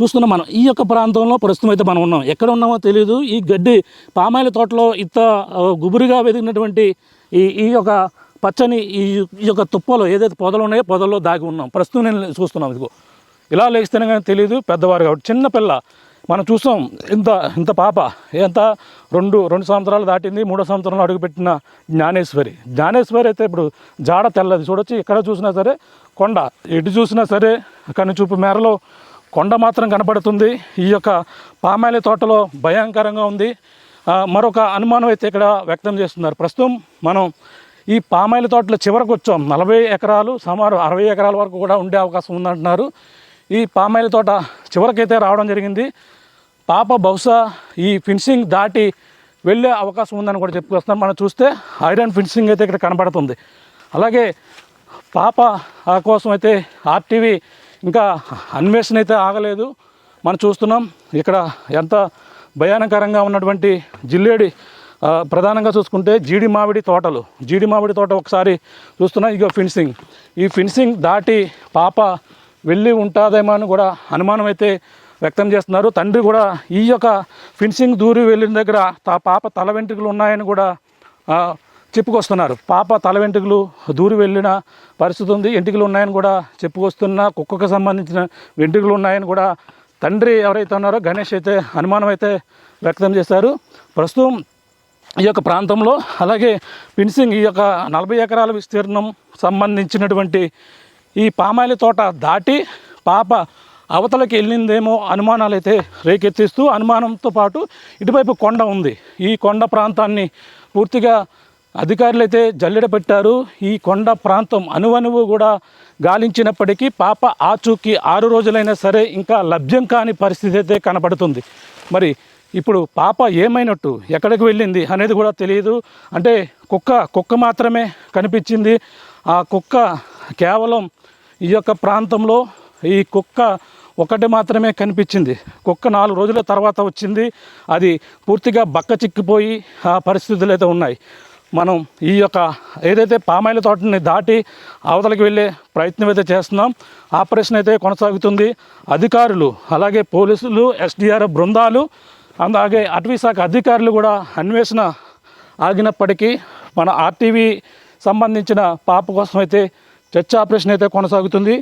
చూస్తున్నాం మనం. ఈ యొక్క ప్రాంతంలో ప్రస్తుతం అయితే మనం ఉన్నాం. ఎక్కడ ఉన్నామో తెలియదు. ఈ గడ్డి పామాయిల తోటలో ఇంత గుబురుగా వెదిగినటువంటి ఈ యొక్క పచ్చని ఈ యొక్క తుప్పలో ఏదైతే పొదలు ఉన్నాయో పొదల్లో దాగి ఉన్నాం. ప్రస్తుతం నేను చూస్తున్నాం. ఇదిగో ఇలా లేస్తేనే కానీ తెలియదు. పెద్దవారు కాబట్టి చిన్న పిల్ల మనం చూసాం. ఇంత పాప ఎంత 2 సంవత్సరాలు దాటింది. 3వ సంవత్సరంలో అడుగుపెట్టిన జ్ఞానేశ్వరి అయితే ఇప్పుడు జాడ తెల్లది చూడొచ్చు. ఎక్కడ చూసినా సరే కొండ, ఎటు చూసినా సరే కనుచూపు మేరలో కొండ మాత్రం కనపడుతుంది. ఈ యొక్క పామాయిల తోటలో భయంకరంగా ఉంది. మరొక అనుమానం అయితే ఇక్కడ వ్యక్తం చేస్తున్నారు. ప్రస్తుతం మనం ఈ పామాయిల తోటలో చివరకు వచ్చాం. 40 ఎకరాలు సుమారు 60 ఎకరాల వరకు కూడా ఉండే అవకాశం ఉందంటున్నారు. ఈ పామాయిల తోట చివరికైతే రావడం జరిగింది. పాప బహుశా ఈ ఫిన్సింగ్ దాటి వెళ్ళే అవకాశం ఉందని కూడా చెప్పుకొస్తాం. మనం చూస్తే ఐరన్ ఫిన్సింగ్ అయితే ఇక్కడ కనబడుతుంది. అలాగే పాప కోసం అయితే ఆర్టీవీ ఇంకా అన్వేషణ అయితే ఆగలేదు. మనం చూస్తున్నాం ఇక్కడ ఎంత భయానకరంగా ఉన్నటువంటి జిల్లేడి. ప్రధానంగా చూసుకుంటే జీడి మామిడి తోట ఒకసారి చూస్తున్నా. ఇక ఫిన్సింగ్, ఈ ఫిన్సింగ్ దాటి పాప వెళ్ళి ఉంటుందేమో అని కూడా అనుమానం అయితే వ్యక్తం చేస్తున్నారు. తండ్రి కూడా ఈ యొక్క ఫిన్సింగ్ దూరి వెళ్ళిన దగ్గర పాప తల వెంట్రుకలు ఉన్నాయని కూడా చెప్పుకొస్తున్నారు. పాప తల వెంట్రుకలు దూరి వెళ్ళిన పరిస్థితి ఉంది. వెంట్రుకలు ఉన్నాయని కూడా చెప్పుకొస్తున్న కుక్కకు సంబంధించిన వెంట్రుకలు ఉన్నాయని కూడా తండ్రి ఎవరైతే ఉన్నారో గణేష్ అయితే అనుమానం అయితే వ్యక్తం చేశారు. ప్రస్తుతం ఈ యొక్క ప్రాంతంలో అలాగే ఫిన్సింగ్ ఈ యొక్క 40 ఎకరాల విస్తీర్ణం సంబంధించినటువంటి ఈ పామాయిల తోట దాటి పాప అవతలకి వెళ్ళిందేమో అనుమానాలు అయితే రేకెత్తిస్తూ, అనుమానంతో పాటు ఇటువైపు కొండ ఉంది. ఈ కొండ ప్రాంతాన్ని పూర్తిగా అధికారులు అయితే జల్లెడ పెట్టారు. ఈ కొండ ప్రాంతం అణువణువు కూడా గాలించినప్పటికీ పాప ఆచూకీ 6 రోజులైనా సరే ఇంకా లభ్యం కాని పరిస్థితి అయితే కనబడుతుంది. మరి ఇప్పుడు పాప ఏమైనట్టు, ఎక్కడికి వెళ్ళింది అనేది కూడా తెలియదు. అంటే కుక్క మాత్రమే కనిపించింది. ఆ కుక్క కేవలం ఈ యొక్క ప్రాంతంలో ఈ కుక్క ఒకటి మాత్రమే కనిపించింది. కుక్క 4 రోజుల తర్వాత వచ్చింది. అది పూర్తిగా బక్క చిక్కిపోయి ఆ పరిస్థితులు అయితే ఉన్నాయి. మనం ఈ యొక్క ఏదైతే పామాయిల తోటని దాటి అవతలకి వెళ్ళే ప్రయత్నం అయితే చేస్తున్నాం. ఆపరేషన్ అయితే కొనసాగుతుంది. అధికారులు అలాగే పోలీసులు, ఎస్డిఆర్ఎఫ్ బృందాలు, అలాగే అటవీశాఖ అధికారులు కూడా అన్వేషణ ఆగినప్పటికీ మన ఆర్టీవీ సంబంధించిన పాప కోసం అయితే చర్చ ఆపరేషన్ అయితే కొనసాగుతుంది.